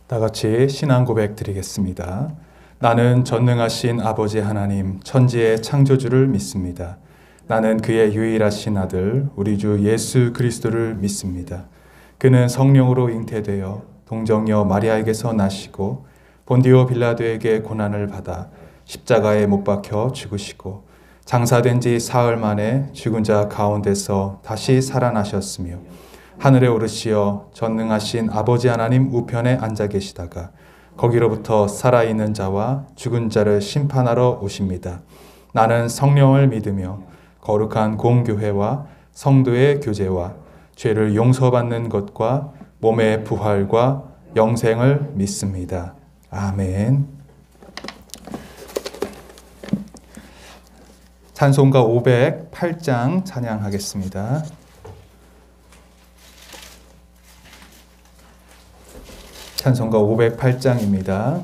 다 같이 신앙 고백 드리겠습니다. 나는 전능하신 아버지 하나님, 천지의 창조주를 믿습니다. 나는 그의 유일하신 아들, 우리 주 예수 그리스도를 믿습니다. 그는 성령으로 잉태되어 동정녀 마리아에게서 나시고 본디오 빌라도에게 고난을 받아 십자가에 못 박혀 죽으시고 장사된 지 사흘 만에 죽은 자 가운데서 다시 살아나셨으며 하늘에 오르시어 전능하신 아버지 하나님 우편에 앉아 계시다가 거기로부터 살아있는 자와 죽은 자를 심판하러 오십니다. 나는 성령을 믿으며 거룩한 공교회와 성도의 교제와 죄를 용서받는 것과 몸의 부활과 영생을 믿습니다. 아멘. 찬송가 508장 찬양하겠습니다. 찬송가 508장입니다.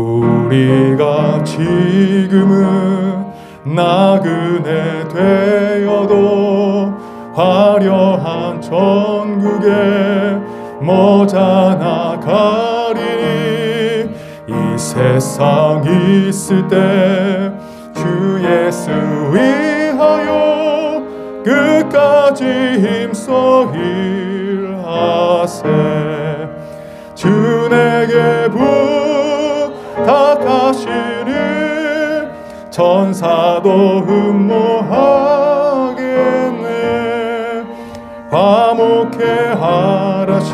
우리가 지금은 나그네 되어도 화려한 천국에 머지않아 가리니 이 세상 있을 때 주 예수 위하여 끝까지 힘써 일하세. 주 내게 부탁하시니 천사도 흠모하겠네. 화목해 하라시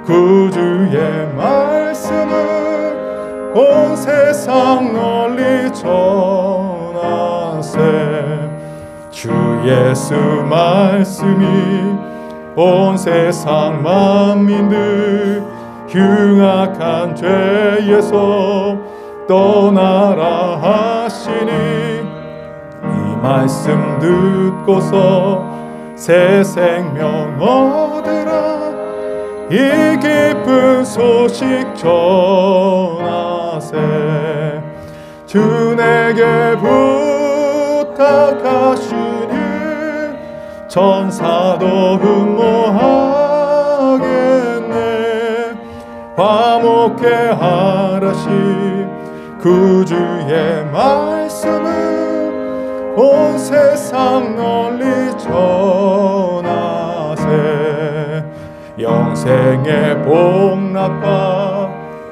구주의 말씀을 온 세상 널리 전하세. 주 예수 말씀이 온 세상 만민들 흉악한 죄에서 떠나라 하시니 이 말씀 듣고서 새 생명 얻으라. 이 기쁜 소식 전하세. 주 내게 부탁하시니 천사도 흠모하겠네. 화목해 하라시 구주의 말씀을 온 세상 널리 전하세. 영생의 복락과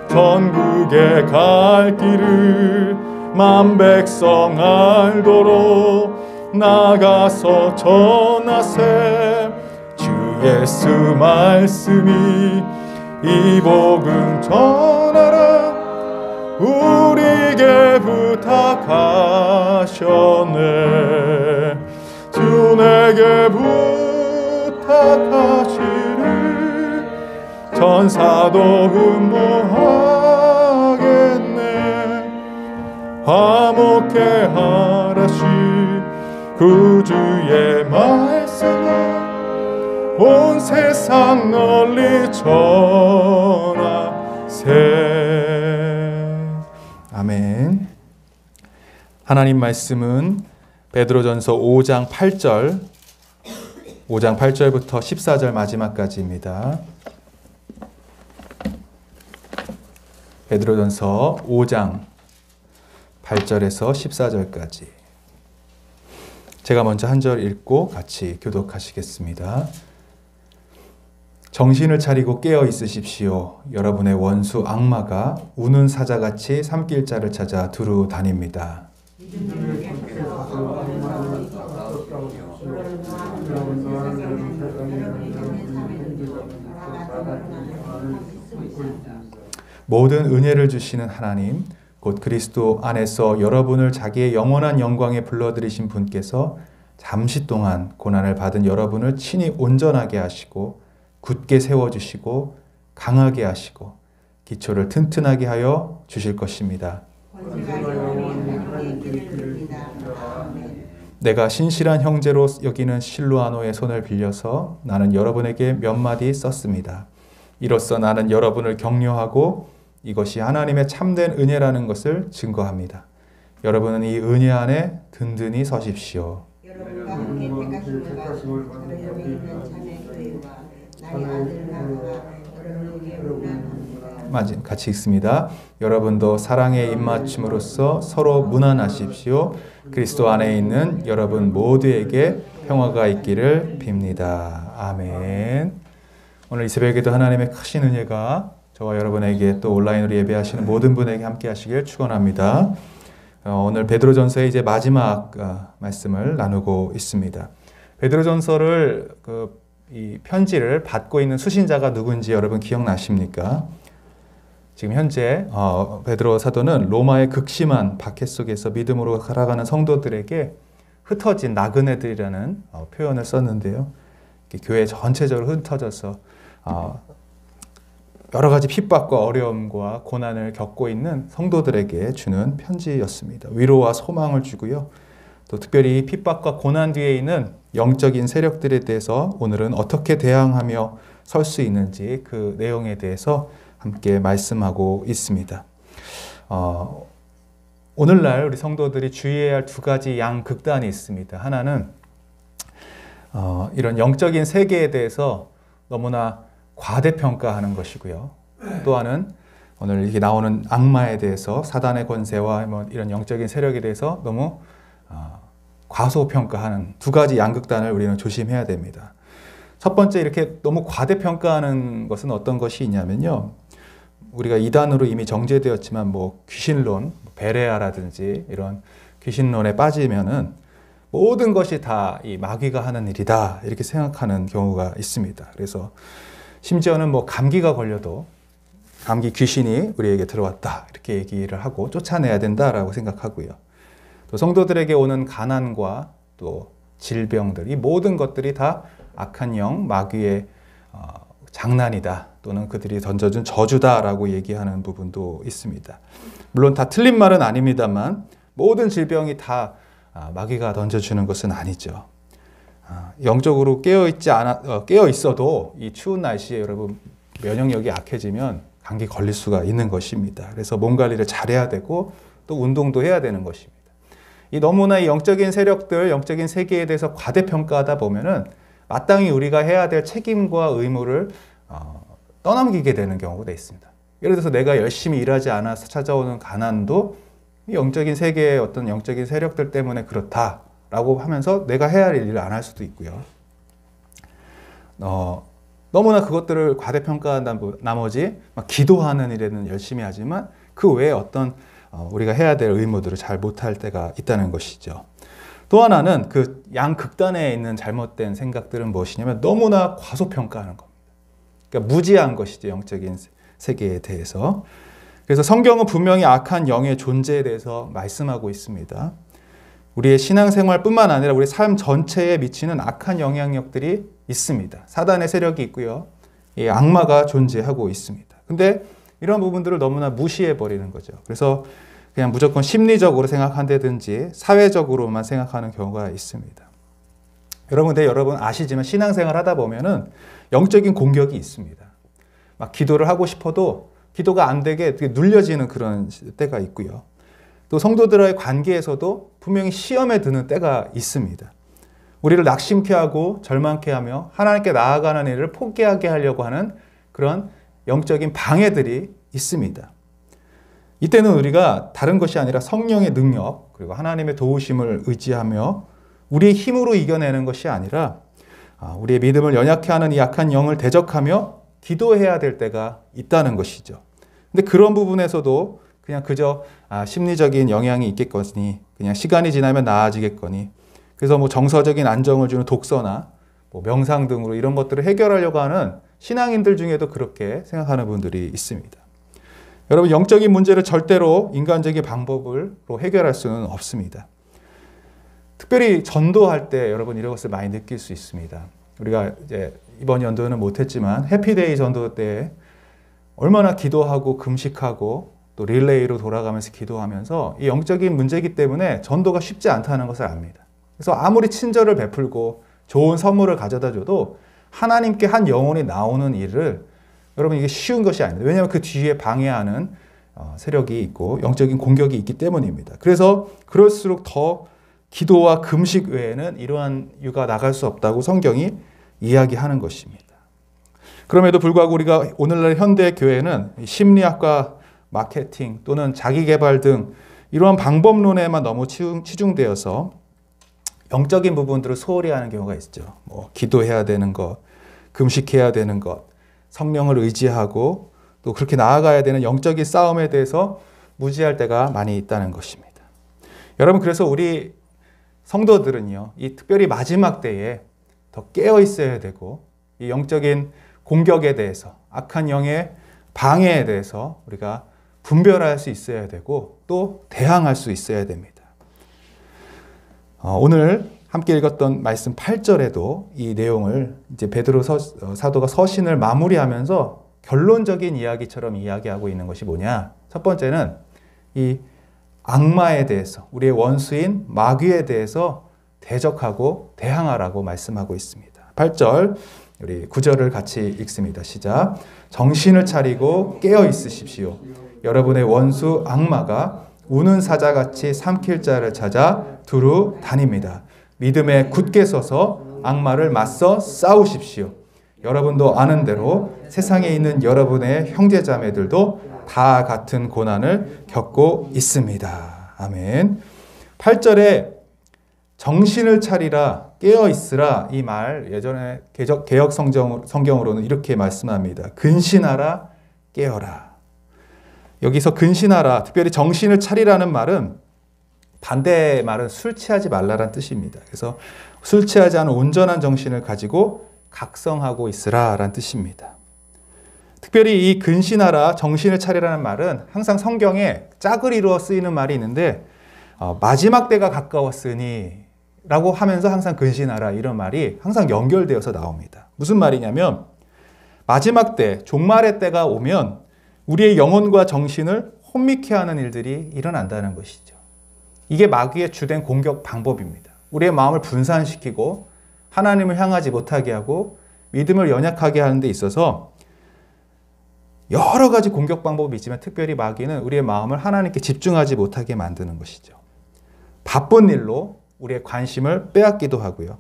천국에 갈 길을 만 백성 알도록 나가서 전하세. 주 예수 말씀이 이 복음 전하라. 우리에게 부탁하셨네. 주 내게 부탁하시니 천사도 흠모하겠네. 화목해 하라시 구주의 말씀을 온 세상 널리 전하세. 아멘. 하나님 말씀은 베드로전서 5장 8절부터 14절 마지막까지입니다. 베드로전서 5장 8절에서 14절까지. 제가 먼저 한 절 읽고 같이 교독하시겠습니다. 정신을 차리고 깨어 있으십시오. 여러분의 원수 악마가 우는 사자같이 삼킬 자를 찾아 두루 다닙니다. 모든 은혜를 주시는 하나님, 곧 그리스도 안에서 여러분을 자기의 영원한 영광에 불러들이신 분께서 잠시 동안 고난을 받은 여러분을 친히 온전하게 하시고 굳게 세워주시고 강하게 하시고 기초를 튼튼하게 하여 주실 것입니다. 내가 신실한 형제로 여기는 실루아노의 손을 빌려서 나는 여러분에게 몇 마디 썼습니다. 이로써 나는 여러분을 격려하고 이것이 하나님의 참된 은혜라는 것을 증거합니다. 여러분은 이 은혜 안에 든든히 서십시오. 여러분과 함께 택하심을 받은 여기 있는 자매 교회와 나의 아들 나가 여러분에게 문안합니다. 같이 읽습니다. 여러분도 사랑의 입맞춤으로써 서로 문안하십시오. 그리스도 안에 있는 여러분 모두에게 평화가 있기를 빕니다. 아멘. 오늘 이 새벽에도 하나님의 크신 은혜가 저와 여러분에게 또 온라인으로 예배하시는 모든 분에게 함께 하시길 축원합니다. 오늘 베드로전서의 이제 마지막 말씀을 나누고 있습니다. 베드로전서를 이 편지를 받고 있는 수신자가 누군지 여러분 기억나십니까? 지금 현재 베드로 사도는 로마의 극심한 박해 속에서 믿음으로 살아가는 성도들에게 흩어진 나그네들이라는 표현을 썼는데요. 교회 전체적으로 흩어져서 여러 가지 핍박과 어려움과 고난을 겪고 있는 성도들에게 주는 편지였습니다. 위로와 소망을 주고요. 또 특별히 핍박과 고난 뒤에 있는 영적인 세력들에 대해서 오늘은 어떻게 대항하며 설 수 있는지 그 내용에 대해서 함께 말씀하고 있습니다. 오늘날 우리 성도들이 주의해야 할 두 가지 양극단이 있습니다. 하나는 이런 영적인 세계에 대해서 너무나 과대평가하는 것이고요. 또 하나는 오늘 이렇게 나오는 악마에 대해서 사단의 권세와 이런 영적인 세력에 대해서 너무 과소평가하는 두 가지 양극단을 우리는 조심해야 됩니다. 첫 번째 이렇게 너무 과대평가하는 것은 어떤 것이 있냐면요. 우리가 이단으로 이미 정죄되었지만 귀신론, 베레아라든지 이런 귀신론에 빠지면은 모든 것이 다 이 마귀가 하는 일이다 이렇게 생각하는 경우가 있습니다. 그래서 심지어는 감기가 걸려도 감기 귀신이 우리에게 들어왔다 이렇게 얘기를 하고 쫓아내야 된다라고 생각하고요. 또 성도들에게 오는 가난과 또 질병들 이 모든 것들이 다 악한 영 마귀의 장난이다 또는 그들이 던져준 저주다라고 얘기하는 부분도 있습니다. 물론 다 틀린 말은 아닙니다만 모든 질병이 다 마귀가 던져주는 것은 아니죠. 영적으로 깨어 있어도 이 추운 날씨에 여러분 면역력이 약해지면 감기 걸릴 수가 있는 것입니다. 그래서 몸 관리를 잘해야 되고 또 운동도 해야 되는 것입니다. 이 너무나 이 영적인 세력들, 영적인 세계에 대해서 과대평가하다 보면은 마땅히 우리가 해야 될 책임과 의무를 떠넘기게 되는 경우가 있습니다. 예를 들어서 내가 열심히 일하지 않아서 찾아오는 가난도 영적인 세계의 어떤 영적인 세력들 때문에 그렇다라고 하면서 내가 해야 할 일을 안 할 수도 있고요. 너무나 그것들을 과대평가한 나머지 기도하는 일에는 열심히 하지만 그 외에 어떤 우리가 해야 될 의무들을 잘 못할 때가 있다는 것이죠. 또 하나는 그 양극단에 있는 잘못된 생각들은 무엇이냐면 너무나 과소평가하는 겁니다. 그러니까 무지한 것이죠. 영적인 세계에 대해서. 그래서 성경은 분명히 악한 영의 존재에 대해서 말씀하고 있습니다. 우리의 신앙생활뿐만 아니라 우리 삶 전체에 미치는 악한 영향력들이 있습니다. 사단의 세력이 있고요. 이 악마가 존재하고 있습니다. 근데 이런 부분들을 너무나 무시해버리는 거죠. 그래서 그냥 무조건 심리적으로 생각한다든지 사회적으로만 생각하는 경우가 있습니다. 여러분 아시지만 신앙생활 하다 보면은 영적인 공격이 있습니다. 막 기도를 하고 싶어도 기도가 안 되게 눌려지는 그런 때가 있고요. 또 성도들과의 관계에서도 분명히 시험에 드는 때가 있습니다. 우리를 낙심케 하고 절망케 하며 하나님께 나아가는 일을 포기하게 하려고 하는 그런 영적인 방해들이 있습니다. 이때는 우리가 다른 것이 아니라 성령의 능력 그리고 하나님의 도우심을 의지하며 우리의 힘으로 이겨내는 것이 아니라 우리의 믿음을 연약케 하는 이 약한 영을 대적하며 기도해야 될 때가 있다는 것이죠. 근데 그런 부분에서도 그냥 그저 심리적인 영향이 있겠거니 그냥 시간이 지나면 나아지겠거니 그래서 정서적인 안정을 주는 독서나 명상 등으로 이런 것들을 해결하려고 하는 신앙인들 중에도 그렇게 생각하는 분들이 있습니다. 여러분 영적인 문제를 절대로 인간적인 방법으로 해결할 수는 없습니다. 특별히 전도할 때 여러분 이런 것을 많이 느낄 수 있습니다. 우리가 이제 이번 연도는 못했지만 해피데이 전도 때 얼마나 기도하고 금식하고 또 릴레이로 돌아가면서 기도하면서 이 영적인 문제이기 때문에 전도가 쉽지 않다는 것을 압니다. 그래서 아무리 친절을 베풀고 좋은 선물을 가져다 줘도 하나님께 한 영혼이 나오는 일을 여러분 이게 쉬운 것이 아닙니다. 왜냐하면 그 뒤에 방해하는 세력이 있고 영적인 공격이 있기 때문입니다. 그래서 그럴수록 더 기도와 금식 외에는 이러한 유가 나갈 수 없다고 성경이 이야기하는 것입니다. 그럼에도 불구하고 우리가 오늘날 현대 교회는 심리학과 마케팅 또는 자기개발 등 이러한 방법론에만 너무 치중되어서 영적인 부분들을 소홀히 하는 경우가 있죠. 뭐 기도해야 되는 것, 금식해야 되는 것, 성령을 의지하고 또 그렇게 나아가야 되는 영적인 싸움에 대해서 무지할 때가 많이 있다는 것입니다. 여러분, 그래서 우리 성도들은요, 이 특별히 마지막 때에 더 깨어 있어야 되고 이 영적인 공격에 대해서, 악한 영의 방해에 대해서 우리가 분별할 수 있어야 되고 또 대항할 수 있어야 됩니다. 오늘 함께 읽었던 말씀 8절에도 이 내용을 이제 베드로 사도가 서신을 마무리하면서 결론적인 이야기처럼 이야기하고 있는 것이 뭐냐? 첫 번째는 이 악마에 대해서, 우리의 원수인 마귀에 대해서 대적하고 대항하라고 말씀하고 있습니다. 8절, 우리 9절을 같이 읽습니다. 시작. 정신을 차리고 깨어 있으십시오. 여러분의 원수 악마가 우는 사자같이 삼킬 자를 찾아 두루 다닙니다. 믿음에 굳게 서서 악마를 맞서 싸우십시오. 여러분도 아는 대로 세상에 있는 여러분의 형제자매들도 다 같은 고난을 겪고 있습니다. 아멘. 8절에 정신을 차리라, 깨어 있으라, 이 말 예전에 개역 성경으로는 이렇게 말씀합니다. 근신하라, 깨어라. 여기서 근신하라, 특별히 정신을 차리라는 말은 반대의 말은 술 취하지 말라라는 뜻입니다. 그래서 술 취하지 않은 온전한 정신을 가지고 각성하고 있으라라는 뜻입니다. 특별히 이 근신하라, 정신을 차리라는 말은 항상 성경에 짝을 이루어 쓰이는 말이 있는데 마지막 때가 가까웠으니 라고 하면서 항상 근신하라, 이런 말이 항상 연결되어서 나옵니다. 무슨 말이냐면 마지막 때, 종말의 때가 오면 우리의 영혼과 정신을 혼미케 하는 일들이 일어난다는 것이죠. 이게 마귀의 주된 공격 방법입니다. 우리의 마음을 분산시키고 하나님을 향하지 못하게 하고 믿음을 연약하게 하는 데 있어서 여러 가지 공격 방법이 있지만 특별히 마귀는 우리의 마음을 하나님께 집중하지 못하게 만드는 것이죠. 바쁜 일로 우리의 관심을 빼앗기도 하고요.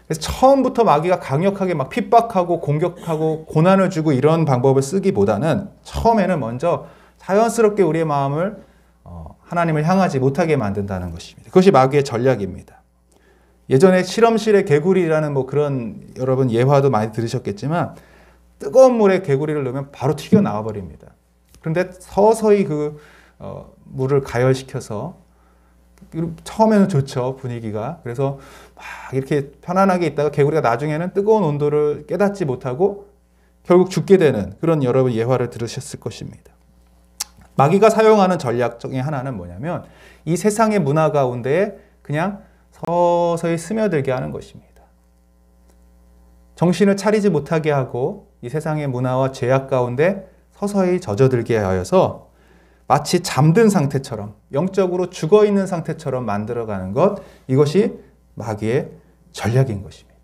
그래서 처음부터 마귀가 강력하게 막 핍박하고 공격하고 고난을 주고 이런 방법을 쓰기보다는 처음에는 먼저 자연스럽게 우리의 마음을 하나님을 향하지 못하게 만든다는 것입니다. 그것이 마귀의 전략입니다. 예전에 실험실의 개구리라는 뭐 그런 여러분 예화도 많이 들으셨겠지만 뜨거운 물에 개구리를 넣으면 바로 튀겨나와 버립니다. 그런데 서서히 그 물을 가열시켜서 처음에는 좋죠, 분위기가. 그래서 막 이렇게 편안하게 있다가 개구리가 나중에는 뜨거운 온도를 깨닫지 못하고 결국 죽게 되는 그런 여러분 예화를 들으셨을 것입니다. 마귀가 사용하는 전략 중에 하나는 뭐냐면 이 세상의 문화 가운데에 그냥 서서히 스며들게 하는 것입니다. 정신을 차리지 못하게 하고 이 세상의 문화와 죄악 가운데 서서히 젖어들게 하여서 마치 잠든 상태처럼, 영적으로 죽어있는 상태처럼 만들어가는 것, 이것이 마귀의 전략인 것입니다.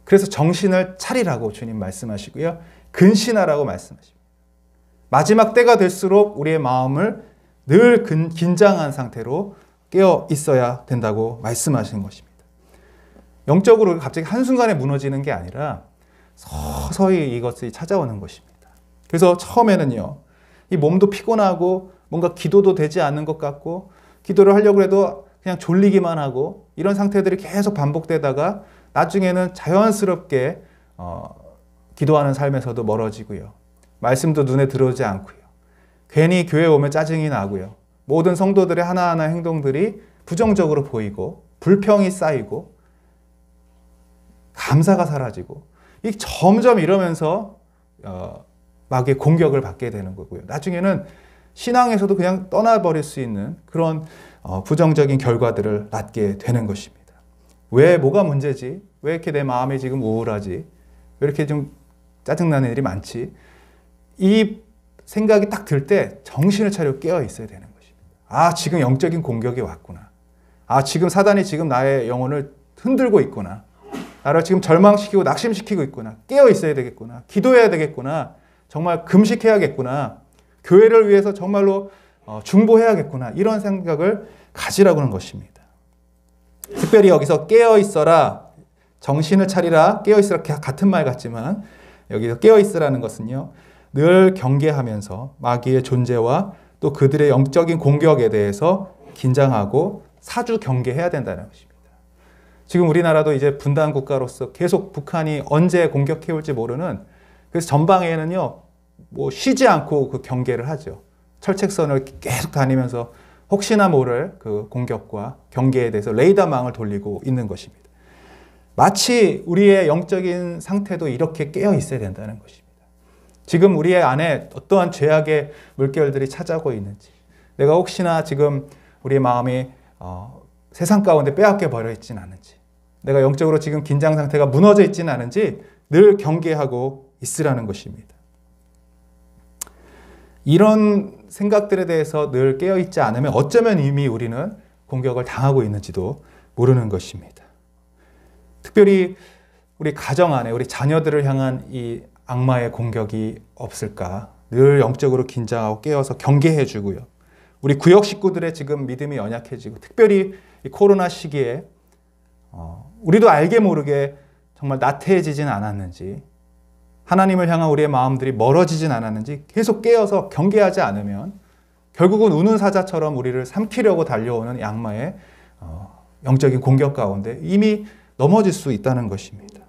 그래서 정신을 차리라고 주님 말씀하시고요, 근신하라고 말씀하십니다. 마지막 때가 될수록 우리의 마음을 늘 긴장한 상태로 깨어 있어야 된다고 말씀하시는 것입니다. 영적으로 갑자기 한순간에 무너지는 게 아니라 서서히 이것이 찾아오는 것입니다. 그래서 처음에는요, 이 몸도 피곤하고 뭔가 기도도 되지 않는 것 같고 기도를 하려고 해도 그냥 졸리기만 하고 이런 상태들이 계속 반복되다가 나중에는 자연스럽게 기도하는 삶에서도 멀어지고요. 말씀도 눈에 들어오지 않고요. 괜히 교회 오면 짜증이 나고요. 모든 성도들의 하나하나 행동들이 부정적으로 보이고 불평이 쌓이고 감사가 사라지고 점점 이러면서 마귀의 공격을 받게 되는 거고요. 나중에는 신앙에서도 그냥 떠나버릴 수 있는 그런 부정적인 결과들을 낳게 되는 것입니다. 왜, 뭐가 문제지? 왜 이렇게 내 마음이 지금 우울하지? 왜 이렇게 좀 짜증나는 일이 많지? 이 생각이 딱 들 때 정신을 차리고 깨어 있어야 되는 것입니다. 아, 지금 영적인 공격이 왔구나. 아, 지금 사단이 지금 나의 영혼을 흔들고 있구나. 나를 지금 절망시키고 낙심시키고 있구나. 깨어 있어야 되겠구나. 기도해야 되겠구나. 정말 금식해야겠구나. 교회를 위해서 정말로 중보해야겠구나. 이런 생각을 가지라고 하는 것입니다. 특별히 여기서 깨어 있어라, 정신을 차리라, 깨어 있으라 같은 말 같지만 여기서 깨어 있으라는 것은요, 늘 경계하면서 마귀의 존재와 또 그들의 영적인 공격에 대해서 긴장하고 사주 경계해야 된다는 것입니다. 지금 우리나라도 이제 분단 국가로서 계속 북한이 언제 공격해 올지 모르는, 그래서 전방에는요 뭐 쉬지 않고 그 경계를 하죠. 철책선을 계속 다니면서 혹시나 모를 그 공격과 경계에 대해서 레이더망을 돌리고 있는 것입니다. 마치 우리의 영적인 상태도 이렇게 깨어 있어야 된다는 것입니다. 지금 우리의 안에 어떠한 죄악의 물결들이 찾아오고 있는지, 내가 혹시나 지금 우리의 마음이 세상 가운데 빼앗겨 버려 있지는 않은지, 내가 영적으로 지금 긴장 상태가 무너져 있지는 않은지 늘 경계하고 있으라는 것입니다. 이런 생각들에 대해서 늘 깨어있지 않으면 어쩌면 이미 우리는 공격을 당하고 있는지도 모르는 것입니다. 특별히 우리 가정 안에 우리 자녀들을 향한 이 악마의 공격이 없을까 늘 영적으로 긴장하고 깨어서 경계해 주고요. 우리 구역 식구들의 지금 믿음이 연약해지고, 특별히 이 코로나 시기에 우리도 알게 모르게 정말 나태해지진 않았는지, 하나님을 향한 우리의 마음들이 멀어지진 않았는지 계속 깨어서 경계하지 않으면 결국은 우는 사자처럼 우리를 삼키려고 달려오는 악마의 영적인 공격 가운데 이미 넘어질 수 있다는 것입니다.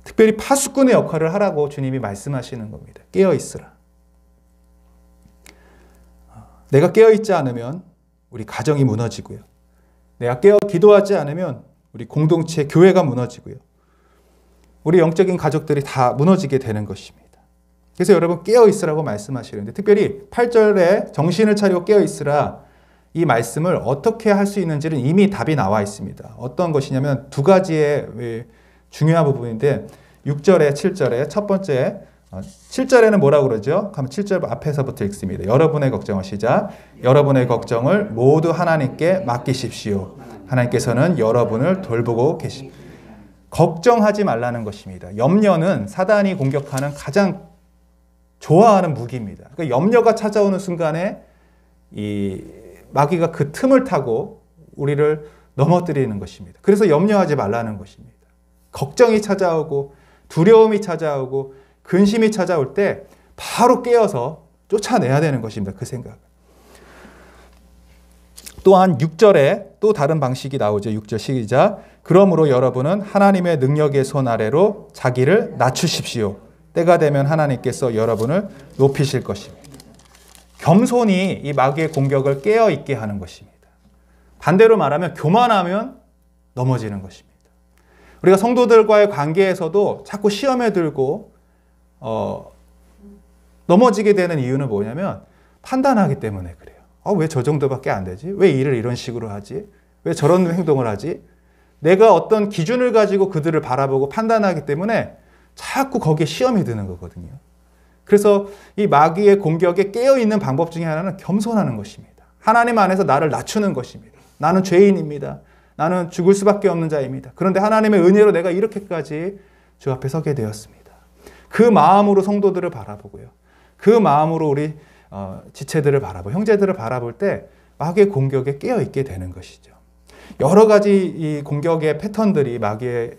특별히 파수꾼의 역할을 하라고 주님이 말씀하시는 겁니다. 깨어 있으라. 내가 깨어 있지 않으면 우리 가정이 무너지고요. 내가 깨어 기도하지 않으면 우리 공동체, 교회가 무너지고요. 우리 영적인 가족들이 다 무너지게 되는 것입니다. 그래서 여러분 깨어 있으라고 말씀하시는데, 특별히 8절에 정신을 차리고 깨어 있으라, 이 말씀을 어떻게 할 수 있는지는 이미 답이 나와 있습니다. 어떤 것이냐면 두 가지의 중요한 부분인데, 6절에 7절에 첫 번째 7절에는 뭐라고 그러죠? 그럼 7절 앞에서부터 읽습니다. 여러분의 걱정을 시작. 여러분의 걱정을 모두 하나님께 맡기십시오. 하나님께서는 여러분을 돌보고 계십니다. 걱정하지 말라는 것입니다. 염려는 사단이 공격하는 가장 좋아하는 무기입니다. 그러니까 염려가 찾아오는 순간에 이 마귀가 그 틈을 타고 우리를 넘어뜨리는 것입니다. 그래서 염려하지 말라는 것입니다. 걱정이 찾아오고 두려움이 찾아오고 근심이 찾아올 때 바로 깨어서 쫓아내야 되는 것입니다. 그 생각. 또한 6절에 또 다른 방식이 나오죠. 6절 시작. 그러므로 여러분은 하나님의 능력의 손 아래로 자기를 낮추십시오. 때가 되면 하나님께서 여러분을 높이실 것입니다. 겸손이 이 마귀의 공격을 깨어 있게 하는 것입니다. 반대로 말하면 교만하면 넘어지는 것입니다. 우리가 성도들과의 관계에서도 자꾸 시험에 들고 넘어지게 되는 이유는 뭐냐면 판단하기 때문에 그래요. 왜 저 정도밖에 안 되지? 왜 일을 이런 식으로 하지? 왜 저런 행동을 하지? 내가 어떤 기준을 가지고 그들을 바라보고 판단하기 때문에 자꾸 거기에 시험이 드는 거거든요. 그래서 이 마귀의 공격에 깨어있는 방법 중에 하나는 겸손하는 것입니다. 하나님 안에서 나를 낮추는 것입니다. 나는 죄인입니다. 나는 죽을 수밖에 없는 자입니다. 그런데 하나님의 은혜로 내가 이렇게까지 주 앞에 서게 되었습니다. 그 마음으로 성도들을 바라보고요. 그 마음으로 우리 지체들을 바라보고 형제들을 바라볼 때 마귀의 공격에 깨어있게 되는 것이죠. 여러 가지 이 공격의 패턴들이 마귀의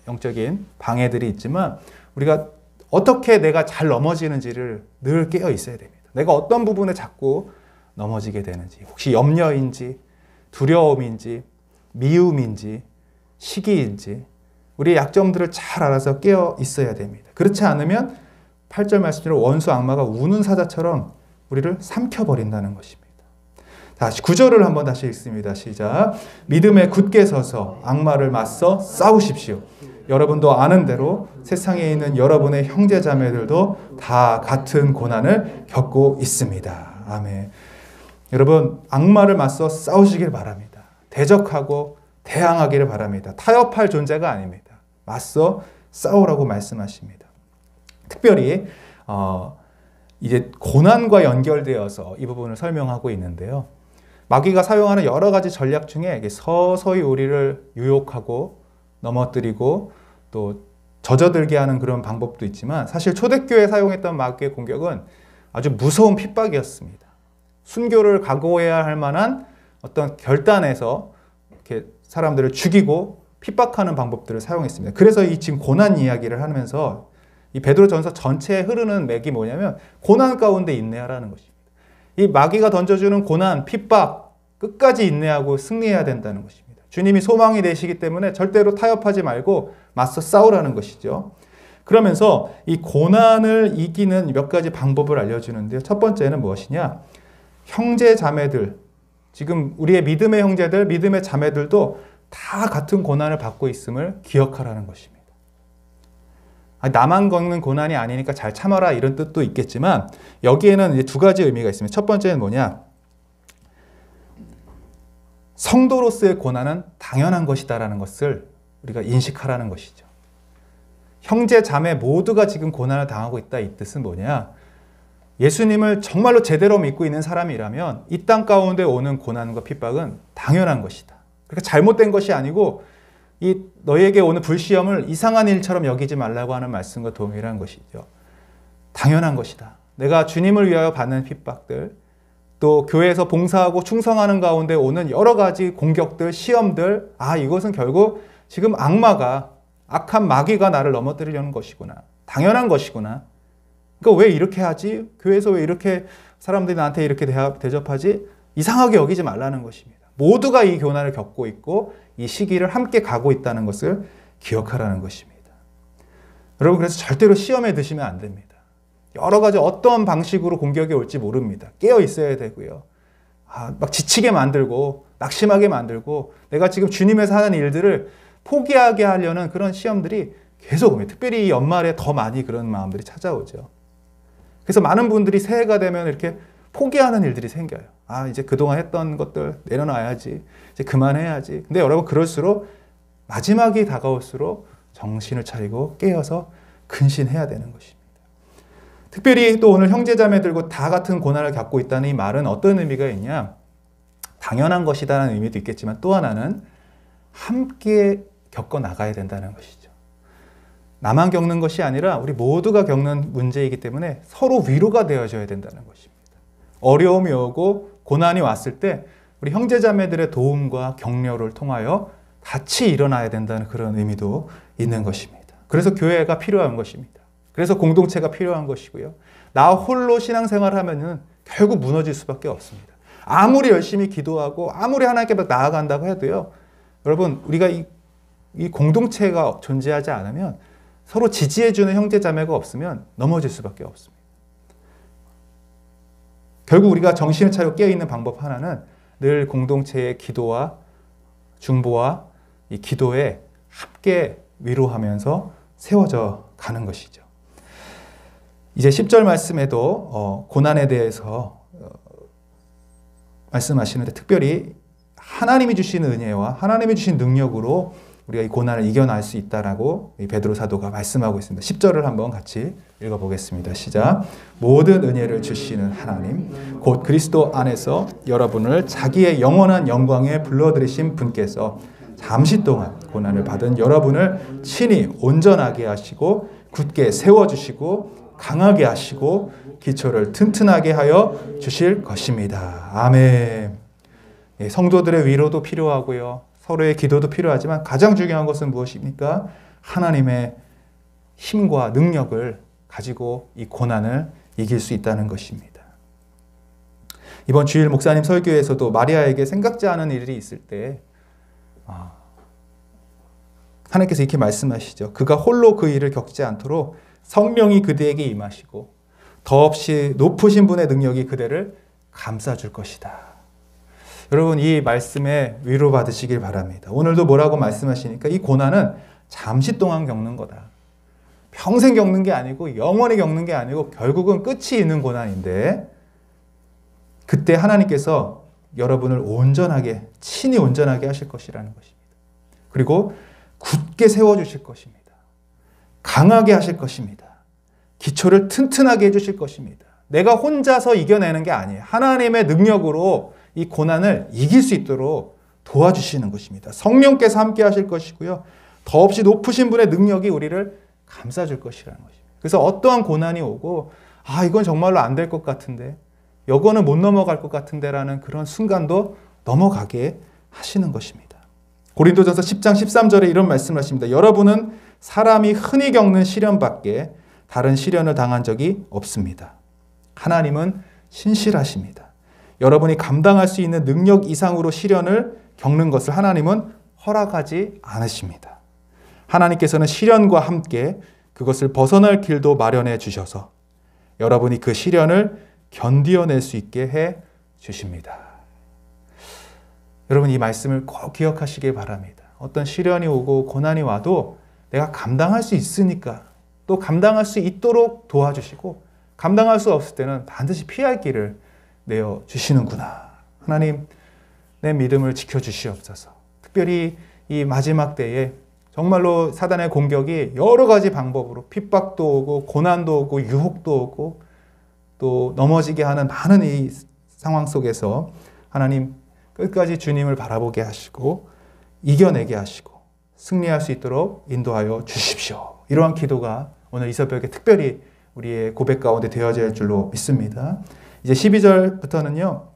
영적인 방해들이 있지만 우리가 어떻게 내가 잘 넘어지는지를 늘 깨어 있어야 됩니다. 내가 어떤 부분에 자꾸 넘어지게 되는지, 혹시 염려인지 두려움인지 미움인지 시기인지 우리의 약점들을 잘 알아서 깨어 있어야 됩니다. 그렇지 않으면 8절 말씀대로 원수 악마가 우는 사자처럼 우리를 삼켜버린다는 것입니다. 다시 9절을 한번 다시 읽습니다. 시작. 믿음에 굳게 서서 악마를 맞서 싸우십시오. 여러분도 아는 대로 세상에 있는 여러분의 형제자매들도 다 같은 고난을 겪고 있습니다. 아멘. 여러분 악마를 맞서 싸우시길 바랍니다. 대적하고 대항하기를 바랍니다. 타협할 존재가 아닙니다. 맞서 싸우라고 말씀하십니다. 특별히 이제 고난과 연결되어서 이 부분을 설명하고 있는데요. 마귀가 사용하는 여러 가지 전략 중에 서서히 우리를 유혹하고 넘어뜨리고 또 젖어들게 하는 그런 방법도 있지만 사실 초대교회에 사용했던 마귀의 공격은 아주 무서운 핍박이었습니다. 순교를 각오해야 할 만한 어떤 결단에서 이렇게 사람들을 죽이고 핍박하는 방법들을 사용했습니다. 그래서 이 지금 고난 이야기를 하면서 이 베드로전서 전체에 흐르는 맥이 뭐냐면 고난 가운데 인내하라는 것입니다. 이 마귀가 던져주는 고난, 핍박 끝까지 인내하고 승리해야 된다는 것입니다. 주님이 소망이 되시기 때문에 절대로 타협하지 말고 맞서 싸우라는 것이죠. 그러면서 이 고난을 이기는 몇 가지 방법을 알려주는데요. 첫 번째는 무엇이냐? 형제 자매들, 지금 우리의 믿음의 형제들, 믿음의 자매들도 다 같은 고난을 받고 있음을 기억하라는 것입니다. 나만 겪는 고난이 아니니까 잘 참아라 이런 뜻도 있겠지만 여기에는 이제 두 가지 의미가 있습니다. 첫 번째는 뭐냐? 성도로서의 고난은 당연한 것이다라는 것을 우리가 인식하라는 것이죠. 형제 자매 모두가 지금 고난을 당하고 있다 이 뜻은 뭐냐? 예수님을 정말로 제대로 믿고 있는 사람이라면 이 땅 가운데 오는 고난과 핍박은 당연한 것이다. 그러니까 잘못된 것이 아니고 이 너에게 오는 불시험을 이상한 일처럼 여기지 말라고 하는 말씀과 동일한 것이죠. 당연한 것이다. 내가 주님을 위하여 받는 핍박들, 또 교회에서 봉사하고 충성하는 가운데 오는 여러 가지 공격들, 시험들, 이것은 결국 지금 악마가, 악한 마귀가 나를 넘어뜨리려는 것이구나. 당연한 것이구나. 그러니까 왜 이렇게 하지? 교회에서 왜 이렇게 사람들이 나한테 이렇게 대접하지? 이상하게 여기지 말라는 것입니다. 모두가 이 고난을 겪고 있고 이 시기를 함께 가고 있다는 것을 기억하라는 것입니다. 여러분, 그래서 절대로 시험에 드시면 안 됩니다. 여러 가지 어떤 방식으로 공격이 올지 모릅니다. 깨어 있어야 되고요. 막 지치게 만들고 낙심하게 만들고 내가 지금 주님에서 하는 일들을 포기하게 하려는 그런 시험들이 계속 옵니다. 특별히 이 연말에 더 많이 그런 마음들이 찾아오죠. 그래서 많은 분들이 새해가 되면 이렇게 포기하는 일들이 생겨요. 이제 그동안 했던 것들 내려놔야지. 이제 그만해야지. 근데 여러분, 그럴수록 마지막이 다가올수록 정신을 차리고 깨어서 근신해야 되는 것입니다. 특별히 또 오늘 형제자매들과 다 같은 고난을 겪고 있다는 이 말은 어떤 의미가 있냐? 당연한 것이라는 의미도 있겠지만 또 하나는 함께 겪어 나가야 된다는 것이죠. 나만 겪는 것이 아니라 우리 모두가 겪는 문제이기 때문에 서로 위로가 되어줘야 된다는 것입니다. 어려움이 오고 고난이 왔을 때 우리 형제자매들의 도움과 격려를 통하여 같이 일어나야 된다는 그런 의미도 있는 것입니다. 그래서 교회가 필요한 것입니다. 그래서 공동체가 필요한 것이고요. 나 홀로 신앙생활을 하면은 결국 무너질 수밖에 없습니다. 아무리 열심히 기도하고 아무리 하나님께 나아간다고 해도요. 여러분, 우리가 이 공동체가 존재하지 않으면 서로 지지해주는 형제자매가 없으면 넘어질 수밖에 없습니다. 결국 우리가 정신을 차리고 깨어있는 방법 하나는 늘 공동체의 기도와 중보와 이 기도에 함께 위로하면서 세워져 가는 것이죠. 이제 10절 말씀에도 고난에 대해서 말씀하시는데 특별히 하나님이 주신 은혜와 하나님이 주신 능력으로 우리가 이 고난을 이겨낼 수 있다라고 베드로 사도가 말씀하고 있습니다. 10절을 한번 같이 읽어보겠습니다. 시작. 모든 은혜를 주시는 하나님 곧 그리스도 안에서 여러분을 자기의 영원한 영광에 불러들이신 분께서 잠시 동안 고난을 받은 여러분을 친히 온전하게 하시고 굳게 세워주시고 강하게 하시고 기초를 튼튼하게 하여 주실 것입니다. 아멘. 성도들의 위로도 필요하고요. 서로의 기도도 필요하지만 가장 중요한 것은 무엇입니까? 하나님의 힘과 능력을 가지고 이 고난을 이길 수 있다는 것입니다. 이번 주일 목사님 설교에서도 마리아에게 생각지 않은 일이 있을 때 하나님께서 이렇게 말씀하시죠. 그가 홀로 그 일을 겪지 않도록 성령이 그대에게 임하시고 더없이 높으신 분의 능력이 그대를 감싸줄 것이다. 여러분, 이 말씀에 위로받으시길 바랍니다. 오늘도 뭐라고 말씀하시니까 이 고난은 잠시 동안 겪는 거다. 평생 겪는 게 아니고 영원히 겪는 게 아니고 결국은 끝이 있는 고난인데 그때 하나님께서 여러분을 온전하게, 친히 온전하게 하실 것이라는 것입니다. 그리고 굳게 세워주실 것입니다. 강하게 하실 것입니다. 기초를 튼튼하게 해주실 것입니다. 내가 혼자서 이겨내는 게 아니에요. 하나님의 능력으로 이 고난을 이길 수 있도록 도와주시는 것입니다. 성령께서 함께 하실 것이고요. 더없이 높으신 분의 능력이 우리를 감싸줄 것이라는 것입니다. 그래서 어떠한 고난이 오고 이건 정말로 안 될 것 같은데, 요거는 못 넘어갈 것 같은데 라는 그런 순간도 넘어가게 하시는 것입니다. 고린도전서 10장 13절에 이런 말씀을 하십니다. 여러분은 사람이 흔히 겪는 시련밖에 다른 시련을 당한 적이 없습니다. 하나님은 신실하십니다. 여러분이 감당할 수 있는 능력 이상으로 시련을 겪는 것을 하나님은 허락하지 않으십니다. 하나님께서는 시련과 함께 그것을 벗어날 길도 마련해 주셔서 여러분이 그 시련을 견디어낼 수 있게 해 주십니다. 여러분, 이 말씀을 꼭 기억하시길 바랍니다. 어떤 시련이 오고 고난이 와도 내가 감당할 수 있으니까 또 감당할 수 있도록 도와주시고, 감당할 수 없을 때는 반드시 피할 길을 내어주시는구나. 하나님, 내 믿음을 지켜주시옵소서. 특별히 이 마지막 때에 정말로 사단의 공격이 여러 가지 방법으로 핍박도 오고 고난도 오고 유혹도 오고 또 넘어지게 하는 많은 이 상황 속에서 하나님 끝까지 주님을 바라보게 하시고 이겨내게 하시고 승리할 수 있도록 인도하여 주십시오. 이러한 기도가 오늘 이 새벽에 특별히 우리의 고백 가운데 되어질 줄로 믿습니다. 이제 12절부터는요,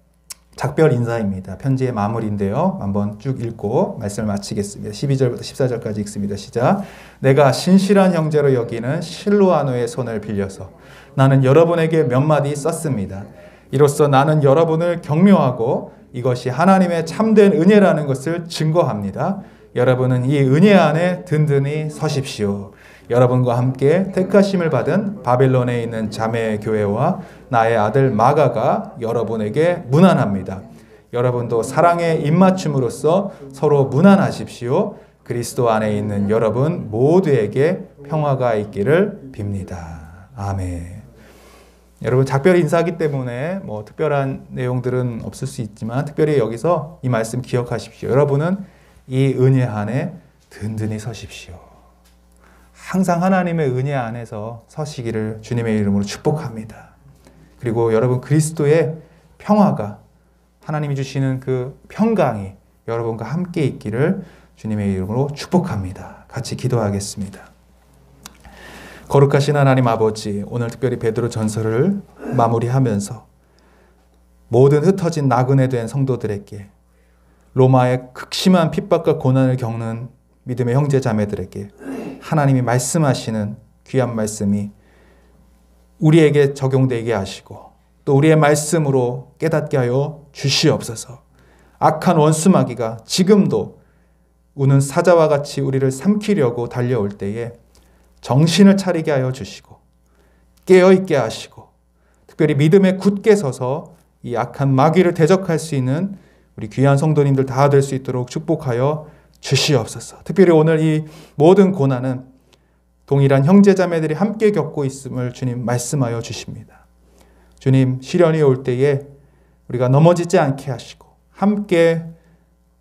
작별 인사입니다. 편지의 마무리인데요. 한번 쭉 읽고 말씀을 마치겠습니다. 12절부터 14절까지 읽습니다. 시작. 내가 신실한 형제로 여기는 실로아노의 손을 빌려서 나는 여러분에게 몇 마디 썼습니다. 이로써 나는 여러분을 격려하고 이것이 하나님의 참된 은혜라는 것을 증거합니다. 여러분은 이 은혜 안에 든든히 서십시오. 여러분과 함께 택하심을 받은 바벨론에 있는 자매 교회와 나의 아들 마가가 여러분에게 문안합니다. 여러분도 사랑의 입맞춤으로써 서로 문안하십시오. 그리스도 안에 있는 여러분 모두에게 평화가 있기를 빕니다. 아멘. 여러분, 작별 인사하기 때문에 뭐 특별한 내용들은 없을 수 있지만 특별히 여기서 이 말씀 기억하십시오. 여러분은 이 은혜 안에 든든히 서십시오. 항상 하나님의 은혜 안에서 서시기를 주님의 이름으로 축복합니다. 그리고 여러분, 그리스도의 평화가, 하나님이 주시는 그 평강이 여러분과 함께 있기를 주님의 이름으로 축복합니다. 같이 기도하겠습니다. 거룩하신 하나님 아버지, 오늘 특별히 베드로 전서를 마무리하면서 모든 흩어진 나그네 된 성도들에게, 로마의 극심한 핍박과 고난을 겪는 믿음의 형제 자매들에게 하나님이 말씀하시는 귀한 말씀이 우리에게 적용되게 하시고 또 우리의 말씀으로 깨닫게 하여 주시옵소서. 악한 원수마귀가 지금도 우는 사자와 같이 우리를 삼키려고 달려올 때에 정신을 차리게 하여 주시고 깨어있게 하시고 특별히 믿음에 굳게 서서 이 악한 마귀를 대적할 수 있는 우리 귀한 성도님들 다 될 수 있도록 축복하여 주시옵소서. 특별히 오늘 이 모든 고난은 동일한 형제자매들이 함께 겪고 있음을 주님 말씀하여 주십니다. 주님, 시련이 올 때에 우리가 넘어지지 않게 하시고 함께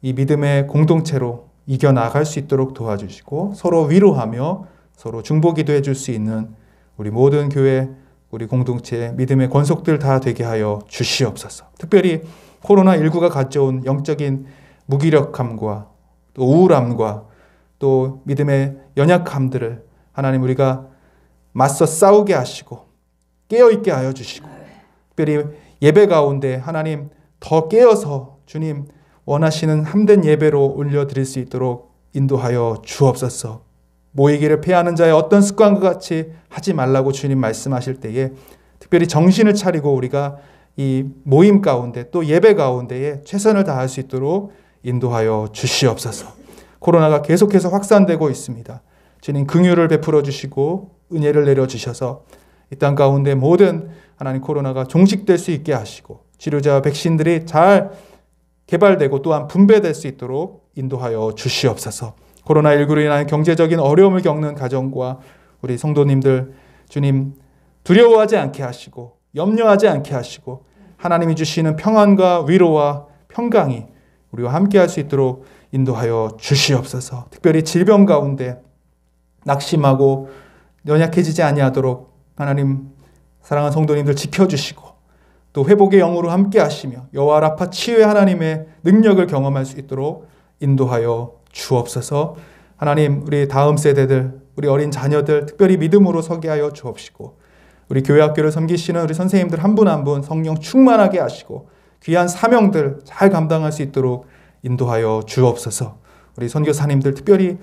이 믿음의 공동체로 이겨나갈 수 있도록 도와주시고 서로 위로하며 서로 중보기도 해줄 수 있는 우리 모든 교회, 우리 공동체 믿음의 권속들 다 되게 하여 주시옵소서. 특별히 코로나19가 가져온 영적인 무기력함과 또 우울함과 또 믿음의 연약함들을 하나님 우리가 맞서 싸우게 하시고 깨어있게 하여 주시고 특별히 예배 가운데 하나님 더 깨어서 주님 원하시는 참된 예배로 올려드릴 수 있도록 인도하여 주옵소서. 모이기를 피하는 자의 어떤 습관과 같이 하지 말라고 주님 말씀하실 때에 특별히 정신을 차리고 우리가 이 모임 가운데 또 예배 가운데에 최선을 다할 수 있도록 인도하여 주시옵소서. 코로나가 계속해서 확산되고 있습니다. 주님 긍휼을 베풀어 주시고 은혜를 내려 주셔서 이 땅 가운데 모든 하나님 코로나가 종식될 수 있게 하시고 치료제와 백신들이 잘 개발되고 또한 분배될 수 있도록 인도하여 주시옵소서. 코로나19로 인한 경제적인 어려움을 겪는 가정과 우리 성도님들 주님 두려워하지 않게 하시고 염려하지 않게 하시고 하나님이 주시는 평안과 위로와 평강이 우리와 함께 할 수 있도록 인도하여 주시옵소서. 특별히 질병 가운데 낙심하고 연약해지지 아니하도록 하나님 사랑하는 성도님들 지켜주시고 또 회복의 영으로 함께 하시며 여호와 라파 치유의 하나님의 능력을 경험할 수 있도록 인도하여 주옵소서. 하나님, 우리 다음 세대들, 우리 어린 자녀들 특별히 믿음으로 서게 하여 주옵시고, 우리 교회 학교를 섬기시는 우리 선생님들 한 분 한 분 성령 충만하게 하시고 귀한 사명들 잘 감당할 수 있도록 인도하여 주옵소서. 우리 선교사님들 특별히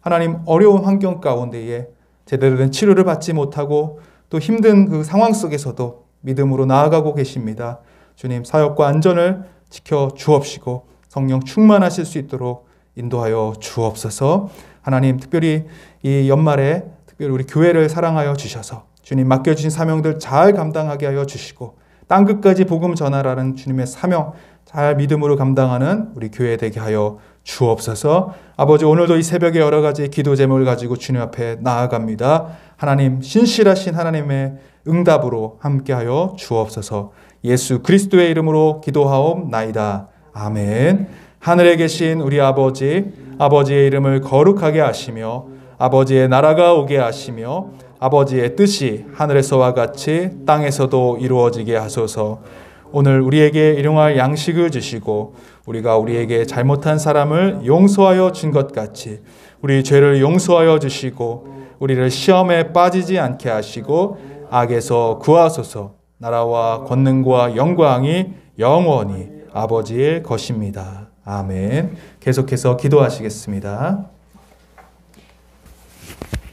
하나님, 어려운 환경 가운데에 제대로 된 치료를 받지 못하고 또 힘든 그 상황 속에서도 믿음으로 나아가고 계십니다. 주님, 사역과 안전을 지켜 주옵시고 성령 충만하실 수 있도록 인도하여 주옵소서. 하나님, 특별히 이 연말에 특별히 우리 교회를 사랑하여 주셔서 주님 맡겨주신 사명들 잘 감당하게 하여 주시고 땅끝까지 복음 전하라는 주님의 사명 잘 믿음으로 감당하는 우리 교회 되게 하여 주옵소서. 아버지, 오늘도 이 새벽에 여러 가지 기도 제목을 가지고 주님 앞에 나아갑니다. 하나님, 신실하신 하나님의 응답으로 함께하여 주옵소서. 예수 그리스도의 이름으로 기도하옵나이다. 아멘. 하늘에 계신 우리 아버지, 아버지의 이름을 거룩하게 하시며 아버지의 나라가 오게 하시며 아버지의 뜻이 하늘에서와 같이 땅에서도 이루어지게 하소서. 오늘 우리에게 일용할 양식을 주시고 우리가 우리에게 잘못한 사람을 용서하여 준 것 같이 우리 죄를 용서하여 주시고 우리를 시험에 빠지지 않게 하시고 악에서 구하소서. 나라와 권능과 영광이 영원히 아버지의 것입니다. 아멘. 계속해서 기도하시겠습니다.